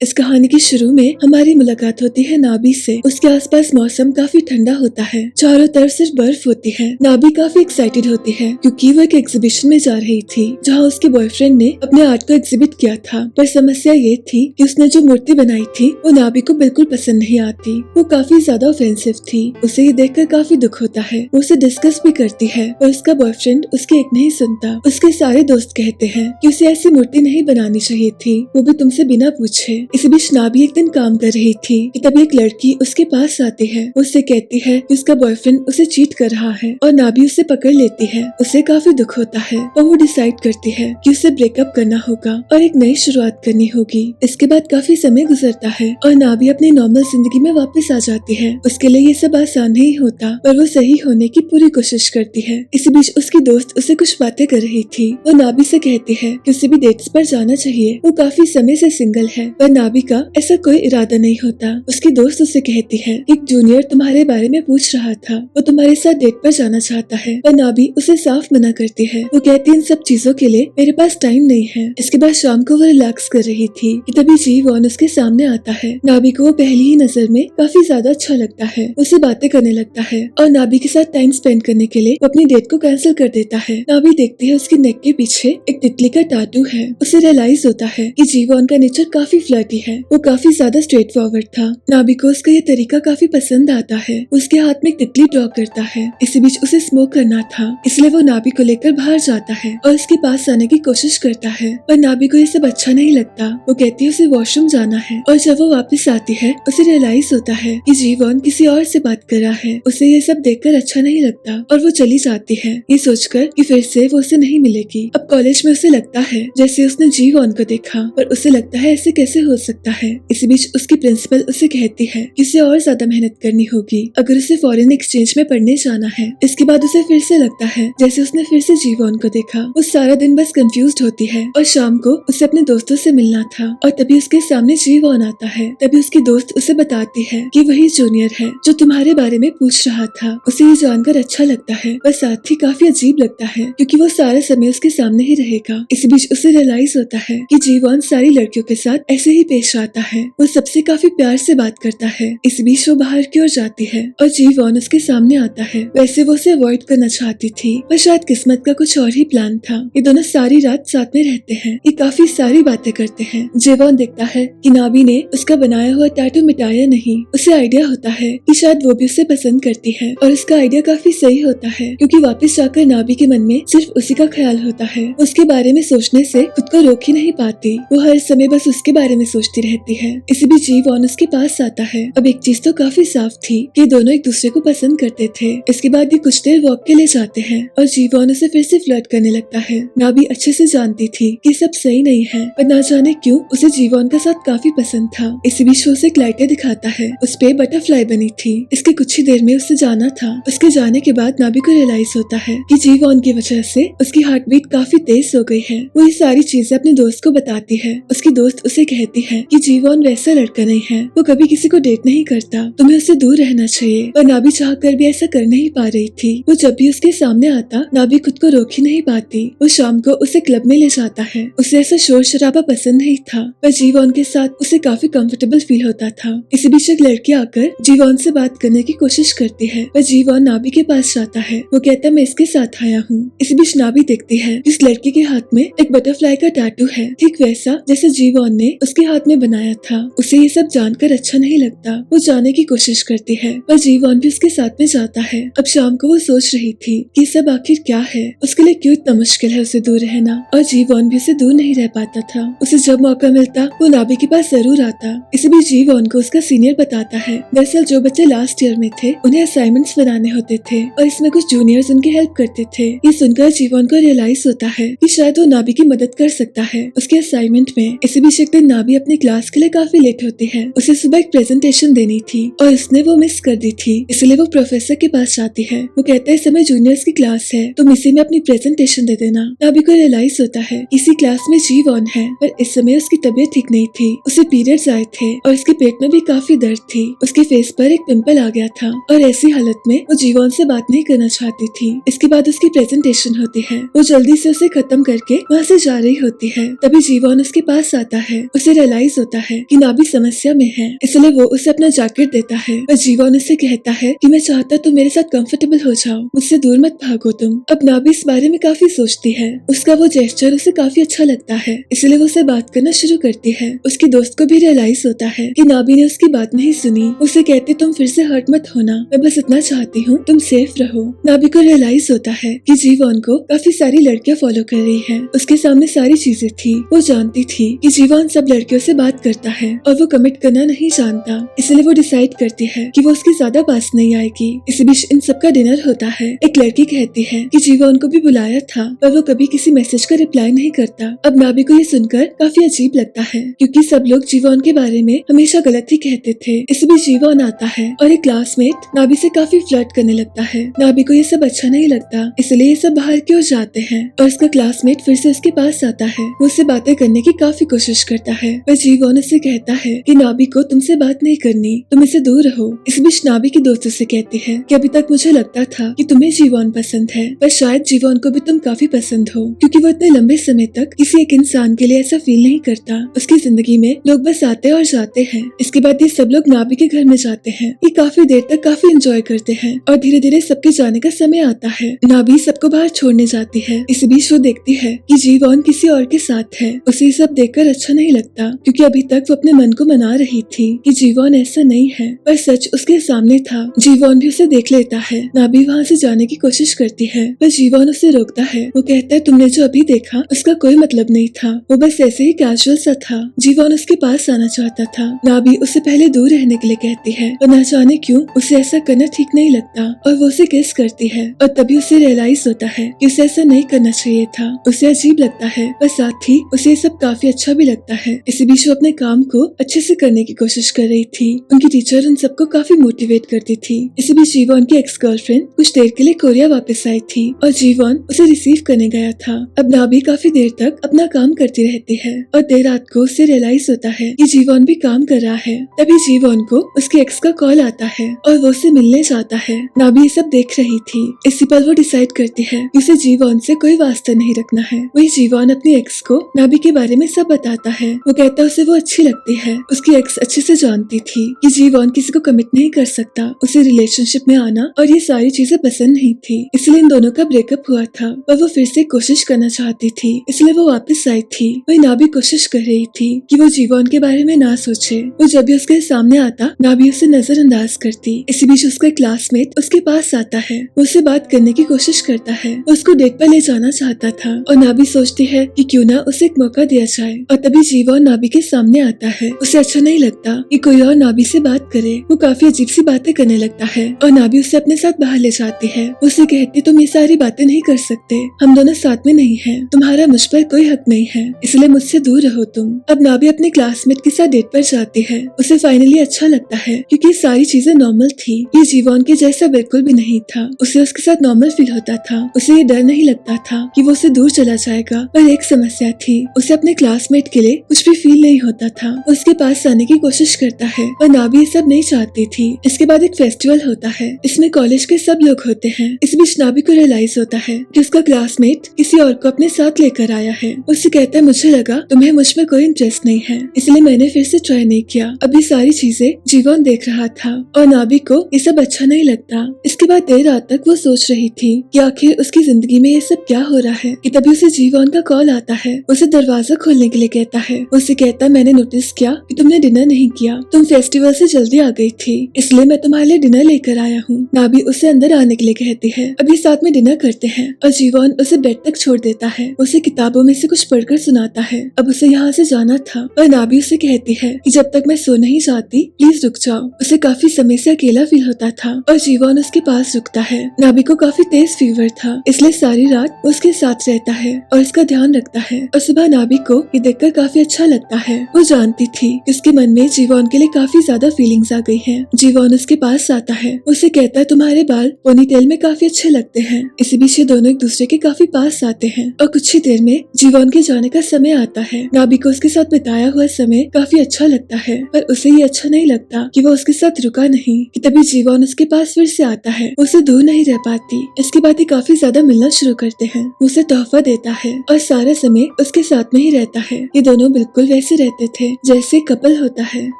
इस कहानी के शुरू में हमारी मुलाकात होती है नाबी से। उसके आसपास मौसम काफी ठंडा होता है, चारों तरफ सिर्फ बर्फ होती है। नाबी काफी एक्साइटेड होती है क्योंकि वो एक एग्जीबिशन में जा रही थी जहाँ उसके बॉयफ्रेंड ने अपने आर्ट को एग्जिबिट किया था। पर समस्या ये थी कि उसने जो मूर्ति बनाई थी वो नाबी को बिल्कुल पसंद नहीं आती। वो काफी ज्यादा ऑफेंसिव थी। उसे ये देखकर काफी दुख होता है। वो उसे डिस्कस भी करती है पर उसका बॉयफ्रेंड उसकी एक नहीं सुनता। उसके सारे दोस्त कहते हैं कि उसे ऐसी मूर्ति नहीं बनानी चाहिए थी, वो भी तुमसे बिना पूछे। इसी बीच नाबी एक दिन काम कर रही थी कि तभी एक लड़की उसके पास आती है। उससे कहती है कि उसका बॉयफ्रेंड उसे चीट कर रहा है और नाबी उसे पकड़ लेती है। उसे काफी दुख होता है और वो डिसाइड करती है कि उसे ब्रेकअप करना होगा और एक नई शुरुआत करनी होगी। इसके बाद काफी समय गुजरता है और नाबी अपनी नॉर्मल जिंदगी में वापस आ जाती है। उसके लिए ये सब आसान नहीं होता पर वो सही होने की पूरी कोशिश करती है। इसी बीच उसकी दोस्त उसे कुछ बातें कर रही थी। वो नाबी से कहती है कि उसे भी डेट्स पर जाना चाहिए। वो काफी समय से सिंगल है पर नाबी का ऐसा कोई इरादा नहीं होता। उसकी दोस्त उसे कहती है एक जूनियर तुम्हारे बारे में पूछ रहा था, वो तुम्हारे साथ डेट पर जाना चाहता है। पर नाबी उसे साफ मना करती है। वो कहती है इन सब चीजों के लिए मेरे पास टाइम नहीं है। इसके बाद शाम को वो रिलैक्स कर रही थी कि तभी जी वॉन उसके सामने आता है। नाबी को वो पहली ही नजर में काफी ज्यादा अच्छा लगता है। उसे बातें करने लगता है और नाबी के साथ टाइम स्पेंड करने के लिए वो अपनी डेट को कैंसिल कर देता है। नाबी देखती है उसके नेक के पीछे एक तितली का टैटू है। उसे रियलाइज होता है कि जीवॉन का नेचर काफी फ्लर्टी है। वो काफी ज्यादा स्ट्रेट फॉरवर्ड था। नाबी को उसका ये तरीका काफी पसंद आता है। उसके हाथ में एक तितली ड्रॉ करता है। इसी बीच उसे स्मोक करना था, इसलिए वो नाबी को लेकर बाहर जाता है और उसके पास आने की कोशिश करता है। पर नाबी को ये सब अच्छा नहीं लगता। वो कहती है उसे वॉशरूम जाना है और जब वो वापस आती है उसे रियलाइज होता है कि जीवॉन किसी और से बात कर रहा है। उसे ये सब देखकर अच्छा नहीं लगता और वो चली जाती है ये सोचकर कि फिर से वो उसे नहीं मिलेगी। अब कॉलेज में उसे लगता है जैसे उसने जीवॉन को देखा, पर उसे लगता है ऐसे कैसे हो सकता है। इसी बीच उसकी प्रिंसिपल उसे कहती है कि उसे और ज्यादा मेहनत करनी होगी अगर उसे फॉरेन एक्सचेंज में पढ़ने जाना है। इसके बाद उसे फिर से लगता है जैसे उसने फिर से जीवॉन को देखा। वो सारा दिन बस कंफ्यूज्ड होती है और शाम को उसे अपने दोस्तों से मिलना था और तभी उसके सामने जीवॉन आता है। तभी उसकी दोस्त उसे बताती है कि वही जूनियर है जो तुम्हारे बारे में पूछ रहा था। उसे ये जानकर अच्छा लगता है पर साथ ही काफी अजीब लगता है क्योंकि वो सारा समय उसके सामने ही रहेगा। इसी बीच उसे रियलाइज होता है कि जीवॉन सारी लड़कियों के साथ ऐसे ही पेश आता है। वो सबसे काफी प्यार से बात करता है। इस बीच वो बाहर की ओर जाती है और जीवॉन उसके सामने आता है। वैसे वो उसे अवॉइड करना चाहती थी पर शायद किस्मत का कुछ और ही प्लान था। ये दोनों सारी रात साथ में रहते हैं। ये काफी सारी बातें करते हैं। जीवॉन देखता है कि नाबी ने उसका बनाया हुआ टैटू मिटाया नहीं। उसे आइडिया होता है कि शायद वो भी उसे पसंद करती है और उसका आइडिया काफी सही होता है क्योंकि वापस जाकर नाबी के मन में सिर्फ उसी का ख्याल होता है। उसके बारे में सोचने से खुद को रोक ही नहीं पाती। वो हर समय बस उसके बारे में सोचती रहती है। इसी बीच जीवॉन उसके पास आता है। अब एक चीज तो काफी साफ थी कि दोनों एक दूसरे को पसंद करते थे। इसके बाद ये कुछ देर वॉक के लिए जाते हैं और जीवॉन उसे फिर से फ्लर्ट करने लगता है। नाबी अच्छे से जानती थी कि सब सही नहीं है पर ना जाने क्यों उसे जीवॉन का साथ काफी पसंद था। इसी बीच वो उसे एक लाइटर दिखाता है। उस पे बटरफ्लाई बनी थी। इसके कुछ ही देर में उससे जाना था। उसके जाने के बाद नाबी को रियलाइज होता है कि जीवॉन की वजह से उसकी हार्ट बीट काफी तेज हो गई है। वो ये सारी चीजें अपने दोस्त को बताती है। उसकी दोस्त उसे कहती है कि जीवॉन वैसा लड़का नहीं है, वो कभी किसी को डेट नहीं करता, तुम्हें उससे दूर रहना चाहिए। पर नाबी चाह कर भी ऐसा कर नहीं पा रही थी। वो जब भी उसके सामने आता नाबी खुद को रोक ही नहीं पाती। वो शाम को उसे क्लब में ले जाता है। उसे ऐसा शोर शराबा पसंद नहीं था पर जीवॉन के साथ उसे काफी कंफर्टेबल फील होता था। इसी बीच एक लड़की आकर जीवॉन से बात करने की कोशिश करती है पर जीवॉन नाबी के पास जाता है। वो कहता है मैं इसके साथ आया हूँ। इसी बीच नाबी देखती है इस लड़की के हाथ में एक बटरफ्लाई का टैटू है, ठीक वैसा जैसे जीवॉन ने उसके हाथ में बनाया था। उसे ये सब जानकर अच्छा नहीं लगता। वो जाने की कोशिश करती है पर जीवॉन भी उसके साथ में जाता है। अब शाम को वो सोच रही थी कि सब आखिर क्या है, उसके लिए क्यों इतना मुश्किल है उसे दूर रहना और जीवॉन भी उसे दूर नहीं रह पाता था। उसे जब मौका मिलता वो नाबी के पास जरूर आता। इसी बीच जीवॉन को उसका सीनियर बताता है दरअसल जो बच्चे लास्ट ईयर में थे उन्हें असाइनमेंट्स बनाने होते थे और इसमें कुछ जूनियर्स उनकी हेल्प करते थे। ये सुनकर जीवॉन को रियलाइज होता है कि शायद वो नाबी की मदद कर सकता है उसके असाइनमेंट में। इसी बीच एक दिन नाबी अपनी क्लास के लिए काफी लेट होती है। उसे सुबह एक प्रेजेंटेशन देनी थी और उसने वो मिस कर दी थी, इसलिए वो प्रोफेसर के पास जाती है। वो कहता है इस समय जूनियर्स की क्लास है, तुम इसी में अपनी प्रेजेंटेशन दे देना। नाबी को रियलाइज होता है इसी क्लास में जीवॉन है पर इस समय उसकी तबीयत ठीक नहीं थी। उसे पीरियड्स आए थे और उसके पेट में भी काफी दर्द थी। उसके फेस पर एक पिंपल आ गया था और ऐसी हालत में वो जीवॉन से बात नहीं करना चाहती थी। इसके बाद उसकी प्रेजेंटेशन होती है। वो जल्दी से उसे खत्म करके वहाँ से जा रही होती है। तभी जीवॉन उसके पास आता है। उसे रियलाइज होता है कि नाबी समस्या में है, इसलिए वो उसे अपना जैकेट देता है और जीवन उसे कहता है कि मैं चाहता तुम मेरे साथ कंफर्टेबल हो जाओ, मुझसे दूर मत भागो तुम। अब नाबी इस बारे में काफी सोचती है, उसका वो जेस्चर उसे काफी अच्छा लगता है, इसलिए वो उसे बात करना शुरू करती है। उसके दोस्त को भी रियलाइज होता है कि नाबी ने उसकी बात नहीं सुनी। उसे कहते तुम फिर से हर्ट मत होना, मैं बस इतना चाहती हूँ तुम सेफ रहो। नाबी को रियलाइज होता है कि जीवन को काफी सारी लड़कियां फॉलो कर रही है, उसके सामने सारी चीजें थी। वो जानती थी कि जीवन सब लड़कियों से बात करता है और वो कमिट करना नहीं जानता, इसलिए वो डिसाइड करती है कि वो उसके ज्यादा पास नहीं आएगी। इसी बीच इन सबका डिनर होता है। एक लड़की कहती है कि जीवन को भी बुलाया था पर वो कभी किसी मैसेज का रिप्लाई नहीं करता। अब नाबी को ये सुनकर काफी अजीब लगता है क्योंकि सब लोग जीवन के बारे में हमेशा गलत ही कहते थे। इसी बीच जीवन आता है और एक क्लासमेट नाबी से काफी फ्लर्ट करने लगता है। नाबी को ये सब अच्छा नहीं लगता, इसलिए ये सब बाहर क्यों जाते हैं और उसका क्लासमेट फिर से उसके पास आता है। वो उससे बातें करने की काफी कोशिश करता है पर जीवन उससे कहता है कि नाबी को तुमसे बात नहीं करनी, तुम इससे दूर रहो। इस बीच नाबी की दोस्त से कहती है कि अभी तक मुझे लगता था कि तुम्हें जीवन पसंद है, पर शायद जीवन को भी तुम काफी पसंद हो क्योंकि वो इतने लंबे समय तक किसी एक इंसान के लिए ऐसा फील नहीं करता। उसकी जिंदगी में लोग बस आते और जाते हैं। इसके बाद ये सब लोग नाबी के घर में जाते हैं। ये काफी देर तक काफी एंजॉय करते हैं और धीरे धीरे सबके जाने का समय आता है। नाबी सबको बाहर छोड़ने जाती है। इस बीच वो देखती है कि जीवन किसी और के साथ है। उसे ये सब देखकर अच्छा नहीं लगता क्योंकि अभी तक वो अपने मन को मना रही थी कि जीवन ऐसा नहीं है, पर सच उसके सामने था। जीवन भी उसे देख लेता है। नाबी वहाँ से जाने की कोशिश करती है पर जीवन उसे रोकता है। वो कहता है तुमने जो अभी देखा उसका कोई मतलब नहीं था, वो बस ऐसे ही कैजुअल सा था। जीवन उसके पास आना चाहता था। नाबी उसे पहले दूर रहने के लिए कहती है और न जाने क्यों उसे ऐसा करना ठीक नहीं लगता और वो उसे किस करती है और तभी उसे रियलाइज होता है कि उसे ऐसा नहीं करना चाहिए था। उसे अजीब लगता है पर साथ ही उसे सब काफी अच्छा भी लगता है। इसी बीच वो अपने काम को अच्छे से करने की कोशिश कर रही थी। उनकी टीचर उन सबको काफी मोटिवेट करती थी। इसी बीच जीवन की एक्स गर्लफ्रेंड कुछ देर के लिए कोरिया वापस आई थी और जीवन उसे रिसीव करने गया था। अब नाबी काफी देर तक अपना काम करती रहती है और देर रात को उसे रियलाइज होता है कि जीवन भी काम कर रहा है। तभी जीवन को उसके एक्स का कॉल आता है और वो उसे मिलने जाता है। नाबी ये सब देख रही थी। इसी पर वो डिसाइड करती है कि उसे जीवन से कोई वास्ता नहीं रखना है। वही जीवन अपनी एक्स को नाबी के बारे में सब बताता है। वो कहता है उसे वो अच्छी लगती है। उसकी एक्स अच्छे से जानती थी कि जीवन किसी को कमिट नहीं कर सकता, उसे रिलेशनशिप में आना और ये सारी चीजें पसंद नहीं थी, इसलिए इन दोनों का ब्रेकअप हुआ था और वो फिर से कोशिश करना चाहती थी, इसलिए वो वापस आई थी। वही नाबी कोशिश कर रही थी कि वो जीवन के बारे में ना सोचे। वो जब भी उसके सामने आता नाबी उसे नजरअंदाज करती। इसी बीच उसका क्लासमेट उसके पास आता है। वो उससे बात करने की कोशिश करता है। वो उसको डेट पर ले जाना चाहता था और नाबी सोचती है कि क्यों ना उसे एक मौका दिया जाए और तभी जीवन नाबी के सामने आता है। उसे अच्छा नहीं लगता कि कोई और नाबी से बात करे। वो काफी अजीब सी बातें करने लगता है और नाबी उसे अपने साथ बाहर ले जाती है। उसे कहती तुम ये सारी बातें नहीं कर सकते, हम दोनों साथ में नहीं हैं, तुम्हारा मुझ पर कोई हक नहीं है, इसलिए मुझसे दूर रहो तुम। अब नाबी अपने क्लासमेट के साथ डेट पर जाती है। उसे फाइनली अच्छा लगता है क्योंकि सारी चीजें नॉर्मल थी। ये जीवन के जैसा बिल्कुल भी नहीं था। उसे उसके साथ नॉर्मल फील होता था। उसे ये डर नहीं लगता था कि वो उसे दूर चला जाएगा। पर एक समस्या थी, उसे अपने क्लासमेट के लिए कुछ भी फील नहीं होता था। उसके पास आने की कोशिश करता है पर नाबी ये सब नहीं चाहती थी। इसके बाद एक फेस्टिवल होता है, इसमें कॉलेज के सब लोग होते हैं। इस बीच नाबी को रियलाइज होता है कि उसका क्लासमेट किसी और को अपने साथ लेकर आया है। उससे कहता है मुझे लगा तुम्हें मुझ में कोई इंटरेस्ट नहीं है, इसलिए मैंने फिर से ट्राई नहीं किया। अभी सारी चीजें जीवन देख रहा था और नाबी को ये सब अच्छा नहीं लगता। इसके बाद देर रात तक वो सोच रही थी कि आखिर उसकी जिंदगी में ये सब क्या हो रहा है कि तभी उसे जीवन का कॉल आता है। उसे दरवाजा खोलने के लिए कहता है। उसे कहता है मैंने नोटिस किया कि तुमने डिनर नहीं किया, तुम फेस्टिवल से जल्दी आ गई थी, इसलिए मैं तुम्हारे लिए डिनर लेकर आया हूँ। नाबी उसे अंदर आने के लिए कहती है। अभी साथ में डिनर करते हैं और जीवन उसे बेड तक छोड़ देता है। उसे किताबों में से कुछ पढ़कर सुनाता है। अब उसे यहाँ से जाना था और नाबी उसे कहती है कि जब तक मैं सो नहीं जाती प्लीज रुक जाओ। उसे काफी समय से अकेला फील होता था और जीवन उसके पास रुकता है। नाबी को काफी तेज फीवर था, इसलिए सारी रात उसके साथ रहता है और उसका ध्यान रखता है और सुबह नाबी को ये देखकर काफी अच्छा लगता है। वो जानती थी कि उसके मन में जीवन के लिए काफी ज्यादा फीलिंग्स आ गई हैं। जीवन उसके पास आता है। उसे कहता है तुम्हारे बाल पोनीटेल में काफी अच्छे लगते हैं। इसी बीच ये दोनों एक दूसरे के काफी पास आते हैं और कुछ ही देर में जीवन के जाने का समय आता है। नाबी को उसके साथ बिताया हुआ समय काफी अच्छा लगता है पर उसे ये अच्छा नहीं लगता कि वो उसके साथ रुका नहीं कि तभी जीवन उसके पास फिर से आता है। उसे दूर नहीं रह पाती। इसके बाद ये काफी ज्यादा मिलना शुरू करते हैं। उसे तोहफा देता है और सारा समय उसके साथ में ही रहता है। ये दोनों बिल्कुल वैसे ऐसे रहते थे जैसे कपल होता है।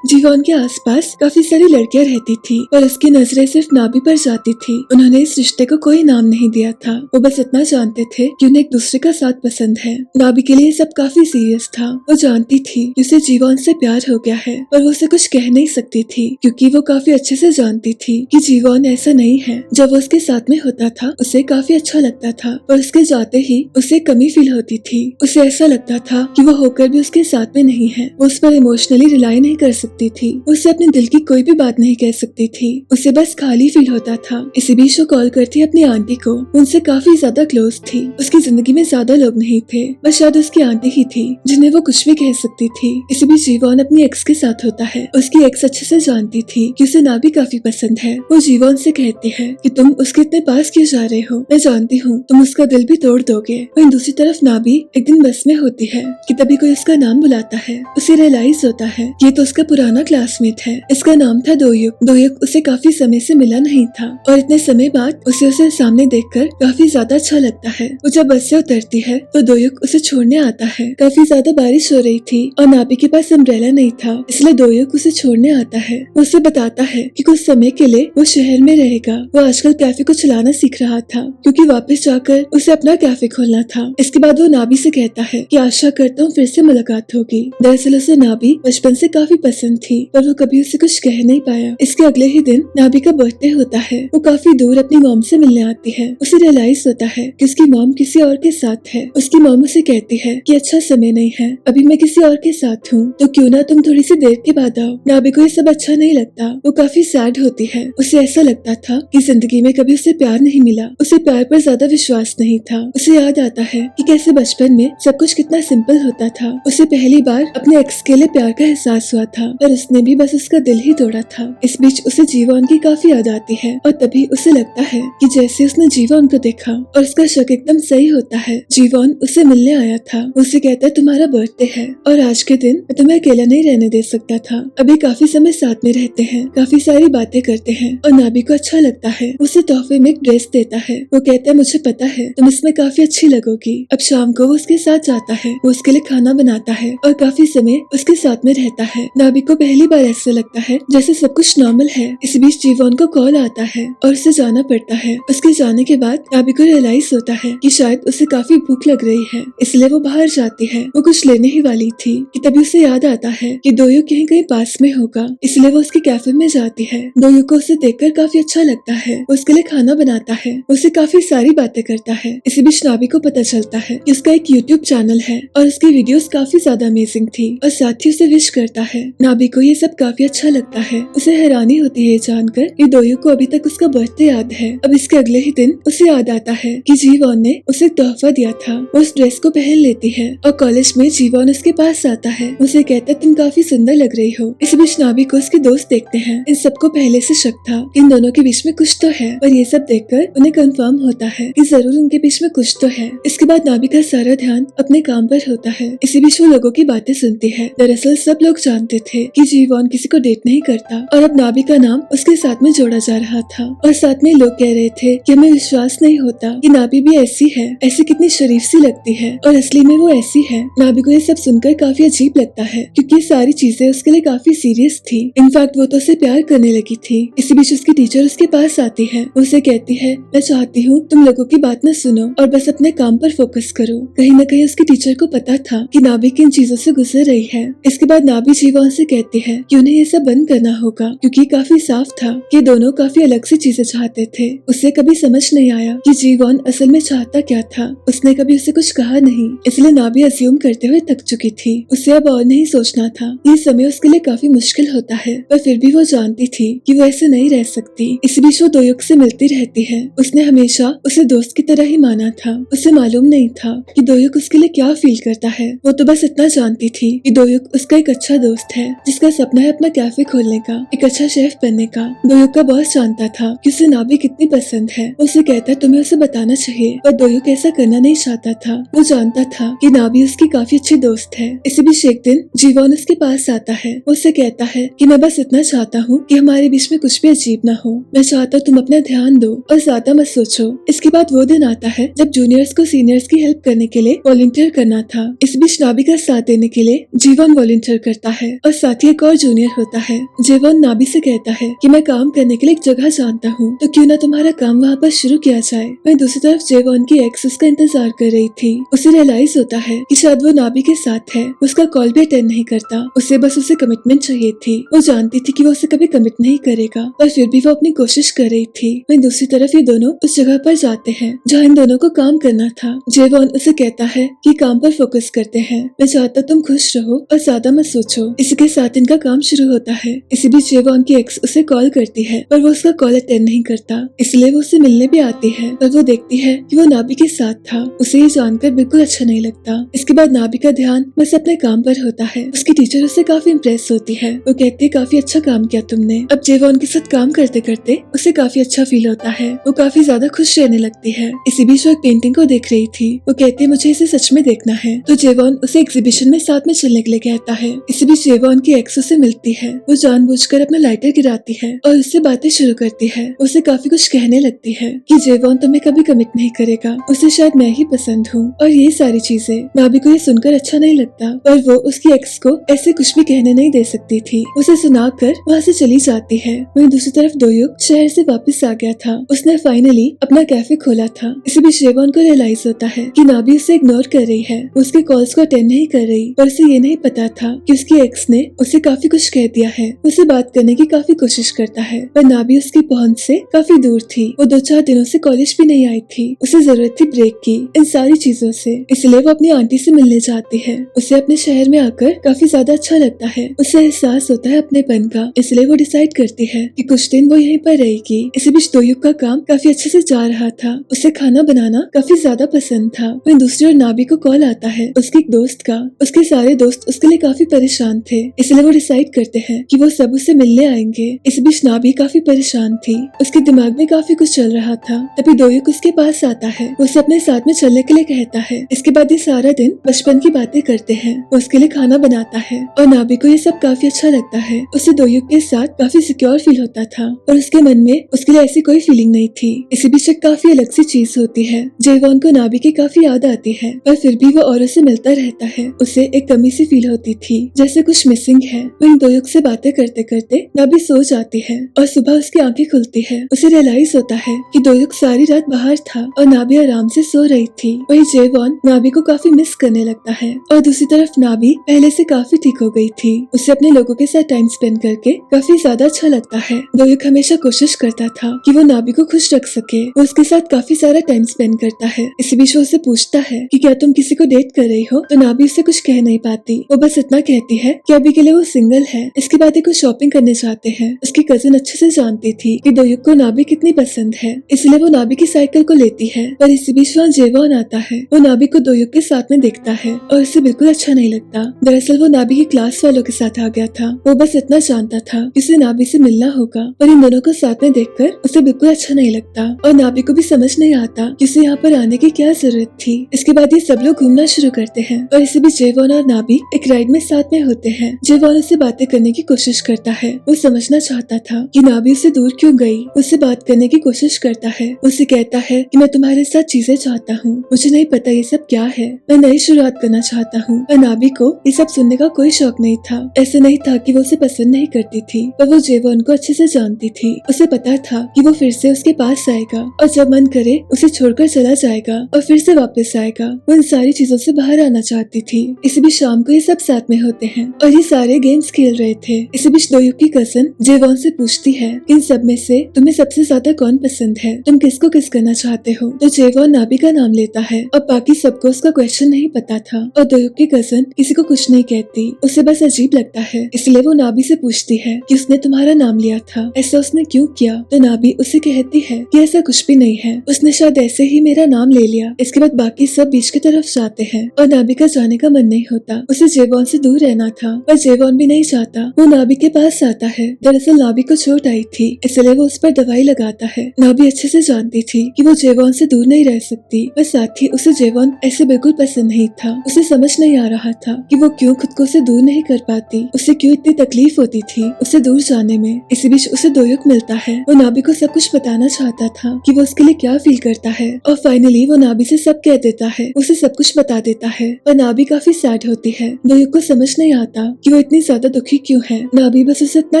जीवन के आसपास काफी सारी लड़कियां रहती थी और उसकी नजरें सिर्फ नाबी पर जाती थी। उन्होंने इस रिश्ते को कोई नाम नहीं दिया था, वो बस इतना जानते थे कि उन्हें एक दूसरे का साथ पसंद है। नाबी के लिए सब काफी सीरियस था। वो जानती थी कि उसे जीवन से प्यार हो गया है, पर वो उसे कुछ कह नहीं सकती थी क्योंकि वो काफी अच्छे से जानती थी कि जीवन ऐसा नहीं है। जब वो उसके साथ में होता था उसे काफी अच्छा लगता था, पर उसके जाते ही उसे कमी फील होती थी। उसे ऐसा लगता था कि वो होकर भी उसके साथ में नहीं है। वो उस पर इमोशनली रिलाई नहीं कर सकती थी, उसे अपने दिल की कोई भी बात नहीं कह सकती थी, उसे बस खाली फील होता था। इसी बीच वो कॉल करती अपनी आंटी को, उनसे काफी ज्यादा क्लोज थी। उसकी जिंदगी में ज्यादा लोग नहीं थे, बस शायद उसकी आंटी ही थी जिन्हें वो कुछ भी कह सकती थी। इसी बीच जीवन अपनी एक्स के साथ होता है। उसकी एक्स अच्छे से जानती थी कि उसे नाबी काफी पसंद है। वो जीवन से कहती है कि तुम उसके इतने पास क्यों जा रहे हो, मैं जानती हूँ तुम उसका दिल भी तोड़ दोगे। वहीं दूसरी तरफ नाबी एक दिन बस में होती है कि तभी कोई उसका नाम बुलाता है। उसे रियलाइज होता है ये तो उसका पुराना क्लासमेट है। इसका नाम था दोयुक। दोयुक उसे काफी समय से मिला नहीं था और इतने समय बाद उसे सामने देखकर काफी ज्यादा अच्छा लगता है। वो जब बस से उतरती है तो दोयुक उसे छोड़ने आता है। काफी ज्यादा बारिश हो रही थी और नाबी के पास अम्ब्रेला नहीं था, इसलिए दोयुक उसे छोड़ने आता है। वो उसे बताता है कि कुछ समय के लिए वो शहर में रहेगा। वो आजकल कैफे को चलाना सीख रहा था क्योंकि वापस जाकर उसे अपना कैफे खोलना था। इसके बाद वो नाबी से कहता है कि आशा करता हूँ फिर से मुलाकात होगी। दरअसल उसे नाबी बचपन से काफी पसंद थी, पर वो कभी उसे कुछ कह नहीं पाया। इसके अगले ही दिन नाबी का बर्थडे होता है। वो काफी दूर अपनी मॉम से मिलने आती है। उसे रियलाइज होता है कि उसकी मॉम किसी और के साथ है। उसकी मॉम उसे कहती है कि अच्छा समय नहीं है, अभी मैं किसी और के साथ हूँ, तो क्यों ना तुम थोड़ी सी देर के बाद आओ। नाबी को ये सब अच्छा नहीं लगता। वो काफी सैड होती है। उसे ऐसा लगता था कि जिंदगी में कभी उसे प्यार नहीं मिला। उसे प्यार पर ज्यादा विश्वास नहीं था। उसे याद आता है कि कैसे बचपन में सब कुछ कितना सिंपल होता था। उसे पहली बार अपने एक्स के लिए प्यार का एहसास हुआ था, पर उसने भी बस उसका दिल ही तोड़ा था। इस बीच उसे जीवन की काफी याद आती है और तभी उसे लगता है कि जैसे उसने जीवन को देखा और उसका शक एकदम सही होता है। जीवन उसे मिलने आया था। उसे कहता है तुम्हारा बर्थडे है और आज के दिन मैं तुम्हें अकेला नहीं रहने दे सकता था। अभी काफी समय साथ में रहते हैं, काफी सारी बातें करते हैं और नाबी को अच्छा लगता है। उसे तोहफे में एक ड्रेस देता है। वो कहता है मुझे पता है तुम इसमें काफी अच्छी लगोगी। अब शाम को वो उसके साथ जाता है। वो उसके लिए खाना बनाता है और काफी समय उसके साथ में रहता है। नाबी को पहली बार ऐसा लगता है जैसे सब कुछ नॉर्मल है। इस बीच जीवन को कॉल आता है और उसे जाना पड़ता है। उसके जाने के बाद नाबी को रियलाइज होता है कि शायद उसे काफी भूख लग रही है, इसलिए वो बाहर जाती है। वो कुछ लेने ही वाली थी कि तभी उसे याद आता है कि दोयुक कहीं कहीं पास में होगा, इसलिए वो उसके कैफे में जाती है। दोयुक को उसे देखकर काफी अच्छा लगता है। वो उसके लिए खाना बनाता है, उसे काफी सारी बातें करता है। इसी बीच नाबी को पता चलता है कि उसका एक यूट्यूब चैनल है और उसकी वीडियोस काफी ज्यादा अमेजिंग थी और साथ ही उसे विश करता है। नाबी को ये सब काफी अच्छा लगता है। उसे हैरानी होती है जानकर कि दोयुक को अभी तक उसका बर्थडे याद है। अब इसके अगले ही दिन उसे याद आता है कि जीवन ने उसे तोहफा दिया था। वो उस ड्रेस को पहन लेती है और कॉलेज में जीवन उसके पास आता है। उसे कहता है तुम काफी सुंदर लग रही हो। इस बीच नाबी को उसके दोस्त देखते हैं। इन सबको पहले से शक था इन दोनों के बीच में कुछ तो है, पर ये सब देखकर उन्हें कंफर्म होता है कि जरूर उनके बीच में कुछ तो है। इसके बाद नाबी का सारा ध्यान अपने काम पर होता है। इसी बीच वो लोगों की बातें सुनती है। दरअसल सब लोग जानते थे कि जीवन किसी को डेट नहीं करता और अब नाबी का नाम उसके साथ में जोड़ा जा रहा था और साथ में लोग कह रहे थे कि हमें विश्वास नहीं होता कि नाबी भी ऐसी है, ऐसी कितनी शरीफ सी लगती है और असली में वो ऐसी है। नाबी को ये सब सुनकर काफी अजीब लगता है क्योंकि ये सारी चीजें उसके लिए काफी सीरियस थी। इनफैक्ट वो तो उसे प्यार करने लगी थी। इसी बीच उसकी टीचर उसके पास आती है। उसे कहती है मैं चाहती हूँ तुम लोगों की बात न सुनो और बस अपने काम पर फोकस करो। कहीं न कहीं उसकी टीचर को पता था कि नाबी किन चीजों से गुजर रही है। इसके बाद नाबी जीवन से कहती है कि उन्हें ये सब बंद करना होगा क्योंकि काफी साफ था कि दोनों काफी अलग सी चीजें चाहते थे। उसे कभी समझ नहीं आया कि जीवन असल में चाहता क्या था। उसने कभी उसे कुछ कहा नहीं, इसलिए नाबी अज्यूम करते हुए थक चुकी थी। उसे अब और नहीं सोचना था। ये समय उसके लिए काफी मुश्किल होता है, पर फिर भी वो जानती थी कि वो ऐसे नहीं रह सकती। इस बीच वो दोयुक से मिलती रहती है। उसने हमेशा उसे दोस्त की तरह ही माना था। उसे मालूम नहीं था कि दोयुक उसके लिए क्या फील करता है। वो तो बस इतना जानती थी कि दोयुक उसका एक अच्छा दोस्त है जिसका सपना है अपना कैफे खोलने का, एक अच्छा शेफ बनने का। दोयुक का बॉस जानता था कि उसे नाबी कितनी पसंद है। उसे कहता है तुम्हें उसे बताना चाहिए, पर दोयुक ऐसा करना नहीं चाहता था। वो जानता था कि नाबी उसकी काफी अच्छी दोस्त है। इसी बीच एक दिन जीवन उसके पास आता है। उससे कहता है कि मैं बस इतना चाहता हूँ कि हमारे बीच में कुछ भी अजीब ना हो। मैं चाहता हूँ तुम अपना ध्यान दो और ज्यादा मत सोचो। इसके बाद वो दिन आता है जब जूनियर्स को सीनियर्स की हेल्प करने के लिए वॉलंटियर करना था। इस बीच नाबी का साथ देने के लिए जीवन वॉलंटियर करता है और साथ ही एक और जूनियर होता है। जीवन नाबी से कहता है कि मैं काम करने के लिए एक जगह जानता हूँ, तो क्यों ना तुम्हारा काम वहाँ पर शुरू किया जाए। वहीं दूसरी तरफ जेवॉन की एक्स उसका इंतजार कर रही थी। उसे रियलाइज होता है कि शायद वो नाबी के साथ है। उसका कॉल भी अटेंड नहीं करता। उसे बस उसे कमिटमेंट चाहिए थी। वो जानती थी कि वो उसे कभी कमिट नहीं करेगा, पर फिर भी वो अपनी कोशिश कर रही थी। वहीं दूसरी तरफ ये दोनों उस जगह पर जाते हैं जहाँ इन दोनों को काम करना था। जेवॉन उसे कहता है कि काम पर फोकस करते हैं, मैं चाहता तुम खुश रहो और ज्यादा मत सोचो। इसी के साथ इनका काम शुरू होता है। इसी बीच जेवॉन की एक्स उसे कॉल करती है, पर वो उसका कॉल अटेंड नहीं करता, इसलिए वो उससे मिलने भी आती है। पर वो देखती है कि वो नाबी के साथ था। उसे ये जानकर बिल्कुल अच्छा नहीं लगता। इसके बाद नाबी का ध्यान बस अपने काम पर होता है। उसकी टीचर उससे काफी इम्प्रेस होती है। वो कहती है काफी अच्छा काम किया तुमने। अब जेवॉन के साथ काम करते करते उसे काफी अच्छा फील होता है। वो काफी ज्यादा खुश रहने लगती है। इसी बीच वो एक पेंटिंग को देख रही थी। वो कहती है मुझे इसे सच में देखना है, तो जेवॉन उसे एग्जीबिशन में साथ में चलने के लिए कहता है। इसी बीच जेवॉन की एक्स उसे मिलती है। वो जानबूझकर अपना लाइटर गिराती है और उससे बातें शुरू करती है। उसे काफी कुछ कहने लगती है कि जेवॉन तुम्हें कभी कमिट नहीं करेगा, उसे शायद मैं ही पसंद हूँ और ये सारी चीजें। नाबी को ये सुनकर अच्छा नहीं लगता, पर वो उसकी एक्स को ऐसे कुछ भी कहने नहीं दे सकती थी। उसे सुनाकर वहाँ से चली जाती है। वहीं दूसरी तरफ दोयुक शहर से वापस आ गया था। उसने फाइनली अपना कैफे खोला था। इसी बीच जेवॉन को रियलाइज होता है कि नाबी उसे इग्नोर कर रही है, उसके कॉल्स को अटेंड नहीं कर रही। पर उसे ये नहीं पता था कि उसकी एक्स ने उसे काफी कुछ कह दिया है। उसे बात करने की काफी कोशिश करता है, पर नाबी उसकी पहुंच से काफी दूर थी। वो 2-4 दिनों से कॉलेज भी नहीं आई थी। उसे जरूरत थी ब्रेक की, इन सारी चीजों से, इसलिए वो अपनी आंटी से मिलने जाती है। उसे अपने शहर में आकर काफी ज्यादा अच्छा लगता है। उसे एहसास होता है अपनेपन का, इसलिए वो डिसाइड करती है कि कुछ दिन वो यहीं पर रहेगी। इसी बीच दोयुक का काम काफी अच्छे से जा रहा था। उसे खाना बनाना काफी ज्यादा पसंद था। वहीं दूसरी ओर नाबी को कॉल आता है उसके एक दोस्त का। उसके सारे दोस्त उसके लिए काफी परेशान थे, इसलिए वो डिसाइड करते हैं कि वो सब उसे मिलने आएंगे। इस बीच नाबी काफी परेशान थी। उसके दिमाग में काफी कुछ चल रहा था। तभी दोयुक उसके पास आता है। वो उसे अपने साथ में चलने के लिए कहता है। इसके बाद ये सारा दिन बचपन की बातें करते हैं। वो उसके लिए खाना बनाता है और नाबी को ये सब काफी अच्छा लगता है। उसे दोयुक के साथ काफी सिक्योर फील होता था और उसके मन में उसके लिए ऐसी कोई फीलिंग नहीं थी। इसी बीच एक काफी अलग सी चीज होती है। जेवॉन को नाबी की काफी याद आती है, पर फिर भी वो औरों से मिलता रहता है। उसे एक कमी सी फील होती थी, जैसे कुछ मिसिंग है। वहीं दोयुक से बातें करते करते नाबी सो जाती है और सुबह उसकी आंखें खुलती है। उसे रियलाइज होता है कि दोयुक सारी रात बाहर था और नाबी आराम से सो रही थी। वहीं जेवॉन नाबी को काफी मिस करने लगता है और दूसरी तरफ नाबी पहले से काफी ठीक हो गई थी। उसे अपने लोगों के साथ टाइम स्पेंड करके काफी ज्यादा अच्छा लगता है। दोयुक हमेशा कोशिश करता था कि वो नाबी को खुश रख सके। वो उसके साथ काफी सारा टाइम स्पेंड करता है। इसी बीच वो उसे पूछता है कि क्या तुम किसी को डेट कर रही हो, तो नाबी उससे कुछ कह नहीं पाती। वो बस इतना कहती है कि अभी के लिए वो सिंगल है। इसके बाद ये कुछ शॉपिंग करने जाते हैं। उसकी कजिन अच्छे से जानती थी कि दोयुक को नाबी कितनी पसंद है, इसलिए वो नाबी की साइकिल को लेती है। पर इसी बीच वहाँ जेवॉन आता है। वो नाबी को दोयुक के साथ में देखता है और उसे बिल्कुल अच्छा नहीं लगता। दरअसल वो नाबी की क्लास वालों के साथ आ गया था। वो बस इतना जानता था कि उसे नाबी से मिलना होगा, पर इन दोनों को साथ में देखकर उसे बिल्कुल अच्छा नहीं लगता और नाबी को भी समझ नहीं आता कि उसे यहाँ पर आने की क्या जरूरत थी। इसके बाद ये सब लोग घूमना शुरू करते हैं और इसी बीच जेवॉन और नाबी एक राइड में साथ में होते हैं। जेवॉन उससे बातें करने की कोशिश करता है। वो समझना चाहता था कि नाबी उससे दूर क्यों गई। उससे बात करने की कोशिश करता है। उससे कहता है कि मैं तुम्हारे साथ चीजें चाहता हूँ, मुझे नहीं पता ये सब क्या है, मैं नई शुरुआत करना चाहता हूँ। पर नाबी को ये सब सुनने का कोई शौक नहीं था। ऐसे नहीं था कि वो उसे पसंद नहीं करती थी, पर वो जेवॉन को अच्छे से जानती थी। उसे पता था कि वो फिर से उसके पास आएगा और जब मन करे उसे छोड़कर चला जाएगा और फिर से वापस आएगा। वो इन सारी चीजों से बाहर आना चाहती थी। इसी बीच शाम को ये सब साथ में होते हैं और ये सारे गेम्स खेल रहे थे। इसी बीच दोयुक की कजिन जेवॉन से पूछती है इन सब में से तुम्हें सबसे ज्यादा कौन पसंद है, तुम किसको किस करना चाहते हो। तो जेवॉन नाबी का नाम लेता है और बाकी सबको उसका क्वेश्चन नहीं पता था और दोयुक की कजिन किसी को कुछ नहीं कहती। उसे बस अजीब लगता है, इसलिए वो नाबी से पूछती है कि उसने तुम्हारा नाम लिया था, ऐसा उसने क्यों किया। तो नाबी उसे कहती है कि ऐसा कुछ भी नहीं है, उसने शायद ऐसे ही मेरा नाम ले लिया। इसके बाद बाकी सब बीच की तरफ जाते हैं और नाबी का जाने का मन नहीं होता। उसे जेवॉन से दूर रहना था, पर जेवॉन भी नहीं चाहता। वो नाबी के पास आता है। दरअसल नाबी को चोट आई थी, इसलिए वो उस पर दवाई लगाता है। नाबी अच्छे से जानती थी कि वो जेवॉन से दूर नहीं रह सकती, पर साथ ही उसे जेवॉन ऐसे बिल्कुल पसंद नहीं था। उसे समझ नहीं आ रहा था कि वो क्यों खुद को उसे दूर नहीं कर पाती, उसे क्यों इतनी तकलीफ होती थी उसे दूर जाने में। इसी बीच उसे दोयुक मिलता है। वो नाबी को सब कुछ बताना चाहता था कि वो उसके लिए क्या फील करता है और फाइनली वो नाबी से सब कह देता है, उसे सब कुछ बता देता है। और नाबी काफी सैड होती है। दोयुक को समझ नहीं आता कि वो इतनी ज्यादा दुखी क्यों है। नाभी बस उसे इतना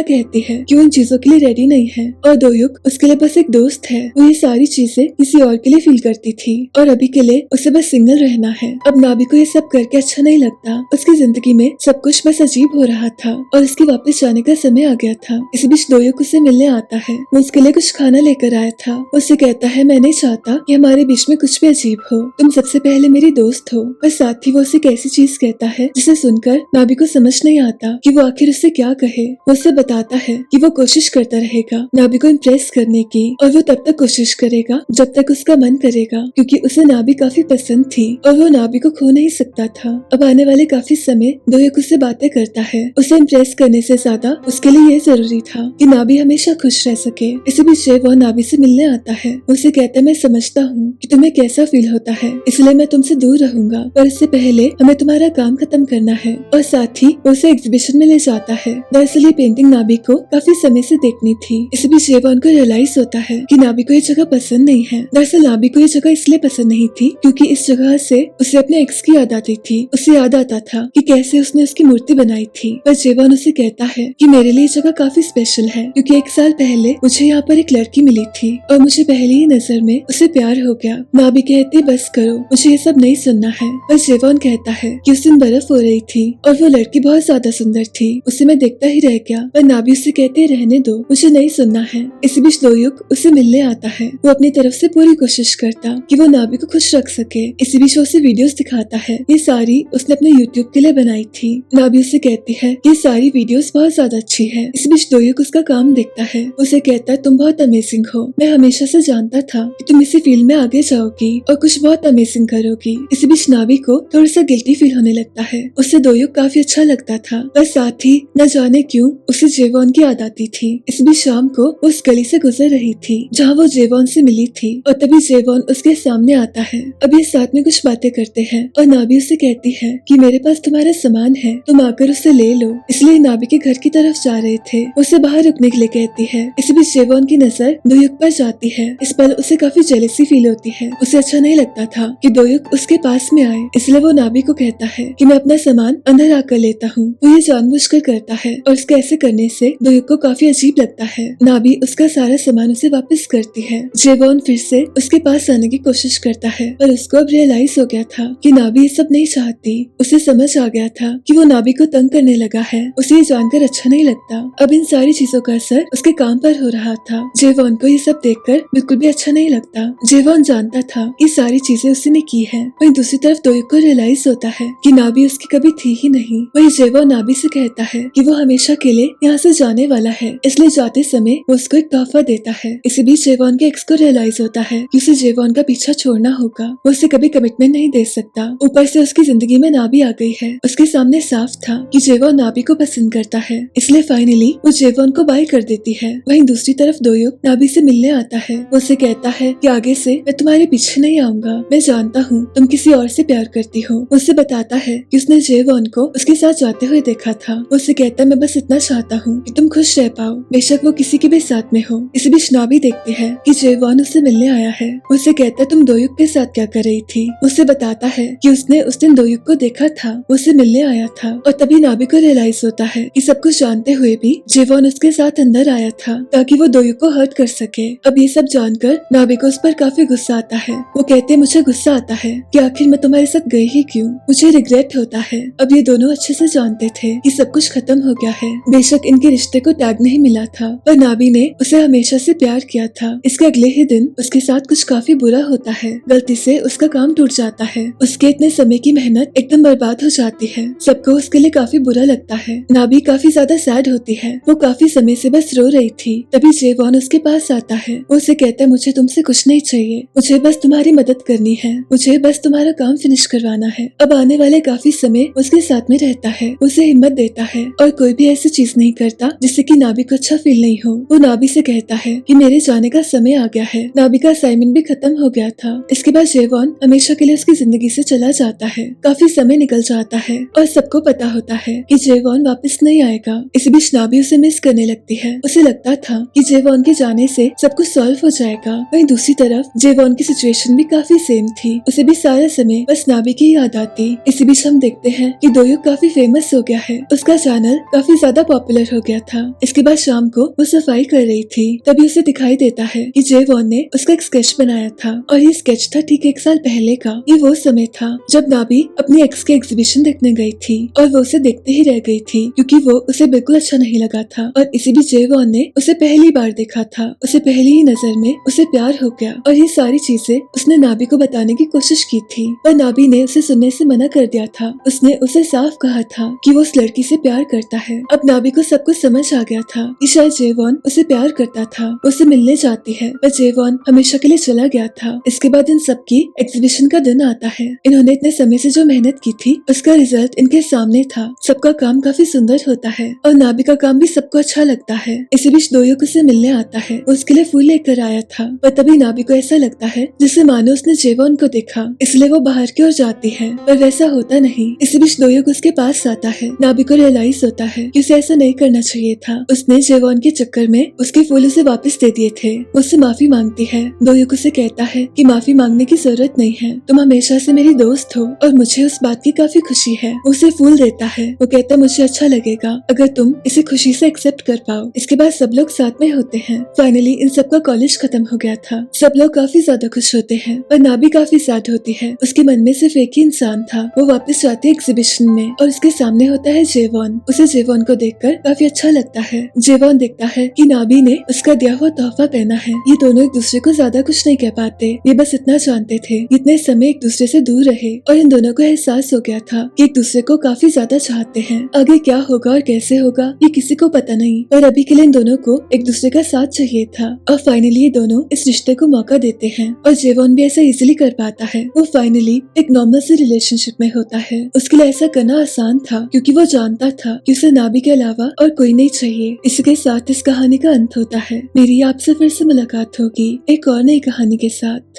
कहती है कि वो इन चीजों के लिए रेडी नहीं है और दोयुक उसके लिए बस एक दोस्त है। वो ये सारी चीजें किसी और के लिए फील करती थी और अभी के लिए उसे बस सिंगल रहना है। अब नाभी को ये सब करके अच्छा नहीं लगता। उसकी जिंदगी में सब कुछ बस अजीब हो रहा था और उसके वापस जाने का समय आ गया था। इसी बीच दोयुक उसे मिलने आता है। वो उसके लिए कुछ खाना लेकर आया था। उससे कहता है मैं नहीं चाहता कि हमारे बीच में कुछ भी अजीब हो, तुम सबसे पहले मेरी दोस्त हो। पर साथ ही वो उसे एक ऐसी चीज कहता है जिसे सुनकर नाभी को समझ नहीं आता कि वो आखिर उससे क्या कहे। वो उसे बताता है कि वो कोशिश करता रहेगा नाभी को इम्प्रेस करने की और वो तब तक कोशिश करेगा जब तक उसका मन करेगा, क्योंकि उसे नाभी काफी पसंद थी और वो नाभी को खो नहीं सकता था। अब आने वाले काफी समय दोयुक उससे बातें करता है। उसे इम्प्रेस करने से ज्यादा उसके लिए ये जरूरी था कि नाभी हमेशा खुश रह सके। इसी बीच वो नाभी से मिलने आता है। उसे कहता है मैं समझता हूँ कि तुम्हें कैसा फील होता है, इसलिए मैं तुमसे दूर रहूंगा, पर इससे पहले हमें तुम्हारा काम खत्म करना है। और साथ ही उसे एग्जीबिशन में ले जाता है। दरअसल ये पेंटिंग नाभी को काफी समय से देखनी थी। इसी बीच जेवॉन को रियलाइज होता है कि नाभी को ये जगह पसंद नहीं है। दरअसल नाभी को ये जगह इसलिए पसंद नहीं थी क्योंकि इस जगह से उसे अपने एक्स की याद आती थी। उसे याद आता था कि कैसे उसने उसकी मूर्ति बनाई थी। पर जेवॉन उसे कहता है कि मेरे लिए जगह काफी स्पेशल है क्योंकि 1 साल पहले मुझे यहाँ पर एक लड़की मिली थी और मुझे पहली ही नजर में उसे प्यार हो गया। नाभी कहती बस करो, मुझे ये सब नहीं सुनना है। पर जेवॉन कहता है कि उस दिन बर्फ हो रही थी और वो लड़की बहुत ज्यादा सुंदर थी, उसे मैं देखता ही रह गया। पर नाभी उसे कहते रहने दो, मुझे नहीं सुनना है। इसी बीच दोयुक उसे मिलने आता है। वो अपनी तरफ से पूरी कोशिश करता कि वो नाभी को खुश रख सके। इसी बीच वो उसे वीडियोस दिखाता है। ये सारी उसने अपने यूट्यूब के लिए बनाई थी। नाभी उसे कहती है ये सारी वीडियोस बहुत ज्यादा अच्छी है। इस बीच दोयुक उसका काम देखता है। उसे कहता है तुम बहुत अमेजिंग हो, मैं हमेशा से जानता था कि तुम इसी फील्ड में आगे जाओगी और कुछ बहुत अमेजिंग करोगी। इसी बीच नाभी को थोड़ा सा गिल्टी फील होने लगता है। उसे दोयुक काफी अच्छा लगता था, पर साथ ही न जाने क्यों उसे जेवॉन की याद आती थी। इस बीच शाम को उस गली से गुजर रही थी जहाँ वो जेवॉन से मिली थी और तभी जेवॉन उसके सामने आता है। अब ये साथ में कुछ बातें करते हैं और नाभी उसे कहती है कि मेरे पास तुम्हारा सामान है, तुम आकर उसे ले लो। इसलिए नाभी के घर की तरफ जा रहे थे। उसे बाहर रुकने के लिए कहती है। इसी बीच जेवॉन की नजर दोयुक पर जाती है। इस पर उसे काफी जेलसी फील होती है। उसे अच्छा नहीं लगता था कि दोयुक उसके पास में आए, इसलिए वो नाभी को कहता है कि मैं अपना सामान अंदर आकर लेता हूँ। वो ये जानबूझकर करता है और उसके ऐसे करने से दोयुक को काफी अजीब लगता है। नाभी उसका सारा सामान उसे वापस करती है। जेवॉन फिर से उसके पास आने की कोशिश करता है पर उसको अब रियलाइज हो गया था कि नाभी ये सब नहीं चाहती। उसे समझ आ गया था कि वो नाभी को तंग करने लगा है। उसे ये जानकर अच्छा नहीं लगता। अब इन सारी चीजों का असर उसके काम पर हो रहा था। जेवॉन को ये सब देखकर बिल्कुल भी अच्छा नहीं लगता। जेवॉन जानता था कि सारी चीजें उसने की है। वहीं दूसरी तरफ दोयुक को रियलाइज होता है कि नाभी उसकी कभी थी ही नहीं। वहीं जेवॉन नाभी से कहता है कि वो हमेशा के लिए यहाँ से जाने वाला है, इसलिए जाते समय वो उसको एक तोहफा देता है। इसी बीच जेवॉन के एक्स को रियलाइज होता है कि उसे जेवॉन का पीछा छोड़ना होगा। वो उसे कभी कमिटमेंट नहीं दे सकता। ऊपर से उसकी जिंदगी में नाभी आ गई है। उसके सामने साफ था कि जेवॉन नाभी को पसंद करता है, इसलिए फाइनली वो जेवॉन को बाय कर देती है। वहीं दूसरी तरफ दोयुक नाभी से मिलने आता है। वो उसे कहता है कि आगे से मैं तुम्हारे पीछे नहीं आऊंगा, मैं जानता हूँ तुम किसी और से प्यार करती हो। उसे बताता है कि उसने जेवॉन को उसके साथ जाते हुए देखा था। वो उसे कहता है मैं बस इतना चाहता हूँ कि तुम खुश रह पाओ, बेशक वो किसी के भी साथ में हो। इसी बीच नाभी देखती है कि जेवॉन उससे मिलने आया है। उसे कहता है तुम दोयुक के साथ क्या कर रही थी। उसे बताता है कि उसने उस दिन दोयुक को देखा था, उसे मिलने आया था। और तभी नाभी को रियलाइज होता है कि सब कुछ जानते हुए भी जेवॉन उसके साथ अंदर आया था ताकि वो दोयुक को हर्ट कर सके। अब ये सब जानकर नाभी को उस पर काफी गुस्सा आता है। वो कहते मुझे गुस्सा आता है कि आखिर मैं तुम्हारे साथ गई ही क्यों, मुझे रिग्रेट होता है। अब ये दोनों अच्छे से जानते थे कि सब कुछ खत्म हो गया है। बेशक इनके रिश्ते को टैग नहीं मिला था, पर नाभी ने उसे हमेशा से प्यार किया था। इसके अगले ही दिन उसके साथ कुछ काफी बुरा होता है। गलती से उसका काम टूट जाता है। उसके इतने समय की मेहनत एकदम बर्बाद हो जाती है। सबको उसके लिए काफी बुरा लगता है। नाभी काफी ज्यादा सैड होती है। वो काफी समय से बस रो रही थी। तभी जेवॉन उसके पास आता है। वो उसे कहता है मुझे तुमसे कुछ नहीं चाहिए, मुझे बस तुम्हारी मदद करनी है, मुझे बस तुम्हारा काम फिनिश करवाना है। अब आने वाले काफी समय उसके साथ में रहता है, उसे हिम्मत देता है और कोई भी ऐसी चीज नहीं करता जिससे कि नाभी को अच्छा फील नहीं हो। वो नाभी से कहता है कि मेरे जाने का समय आ गया है। नाभी का असाइनमेंट भी खत्म हो गया था। इसके बाद जेवॉन हमेशा के लिए उसकी जिंदगी से चला जाता है। काफी समय निकल जाता है और सबको पता होता है कि जेवॉन वापस नहीं आएगा। इस बीच नाभी उसे मिस करने लगती है। उसे लगता था कि जेवॉन के जाने से सब कुछ सॉल्व हो जाएगा। वहीं दूसरी तरफ जेवॉन की सिचुएशन भी काफी सेम थी। उसे भी सारा समय बस नाभी की याद आती। इसी इसी बीच हम देखते हैं कि दोयुक काफी फेमस हो गया है, उसका चैनल काफी ज्यादा पॉपुलर हो गया था। इसके बाद शाम को वो सफाई कर रही थी, तभी उसे दिखाई देता है कि जेवॉन ने उसका एक स्केच बनाया था और ये स्केच था ठीक 1 साल पहले का। ये वो समय था जब नाबी अपनी एक्स के एग्जीबिशन देखने गई थी और वो उसे देखते ही रह गई थी क्योंकि वो उसे बिल्कुल अच्छा नहीं लगा था और इसी बीच जेवॉन ने उसे पहली बार देखा था। उसे पहली ही नजर में उसे प्यार हो गया और ये सारी चीजें उसने नाबी को बताने की कोशिश की थी, पर नाबी ने उसे सुनने से मना कर दिया था। उसने उसे साफ कहा था कि वो उस लड़की से प्यार करता है। अब नाबी को सब कुछ समझ आ गया था कि शायद जेवॉन उसे प्यार करता था, उसे मिलने जाती है, पर जेवॉन हमेशा के लिए चला गया था। इसके बाद इन सबकी एग्जीबिशन का दिन आता है। इन्होंने इतने समय से जो मेहनत की थी उसका रिजल्ट इनके सामने था। सबका काम काफी सुंदर होता है और नाबी का काम भी सबको अच्छा लगता है। इसी बीच दोयुक उसे मिलने आता है, वो उसके लिए फूल लेकर आया था, पर तभी नाबी को ऐसा लगता है जैसे मानो उसने जेवॉन को देखा, इसलिए वो बाहर की ओर जाती है, पर वैसा होता नहीं। इसी बीच दोयुक उसके पास आता है। नाबी को रियलाइज होता है कि उसे ऐसा नहीं करना चाहिए था, उसने जेवॉन के चक्कर में उसके फूल उसे वापस दे दिए थे। उससे माफी मांगती है। दोयुक उसे कहता है कि माफी मांगने की जरूरत नहीं है, तुम हमेशा से मेरी दोस्त हो और मुझे उस बात की काफी खुशी है। उसे फूल देता है। वो कहता है मुझे अच्छा लगेगा अगर तुम इसे खुशी से एक्सेप्ट कर पाओ। इसके बाद सब लोग साथ में होते हैं। फाइनली इन सबका कॉलेज खत्म हो गया था। सब लोग काफी ज्यादा खुश होते हैं पर नाबी काफी सैड होती है। उसके मन में सिर्फ एक ही इंसान था। वो वापस जाती है एग्जीबिशन में और उसके सामने होता है जेवॉन। उसे जेवॉन को देखकर काफी अच्छा लगता है। जेवॉन देखता है कि नाबी ने उसका दिया हुआ तोहफा पहना है। ये दोनों एक दूसरे को ज्यादा कुछ नहीं कह पाते, ये बस इतना जानते थे इतने समय एक दूसरे से दूर रहे और इन दोनों को एहसास हो गया था कि एक दूसरे को काफी ज्यादा चाहते हैं। आगे क्या होगा और कैसे होगा ये किसी को पता नहीं, पर अभी के लिए इन दोनों को एक दूसरे का साथ चाहिए था और फाइनली ये दोनों इस रिश्ते को मौका देते हैं और जेवॉन भी ऐसा इजीली कर पाता है। वो फाइनली एक नॉर्मल से रिलेशनशिप में होता है। उसके लिए ऐसा करना आसान था क्योंकि वो जानता था कि उसे नाबी के अलावा और कोई नहीं चाहिए। इसके साथ इस कहानी का अंत होता है। मेरी आपसे फिर से मुलाकात होगी एक और नई कहानी के साथ।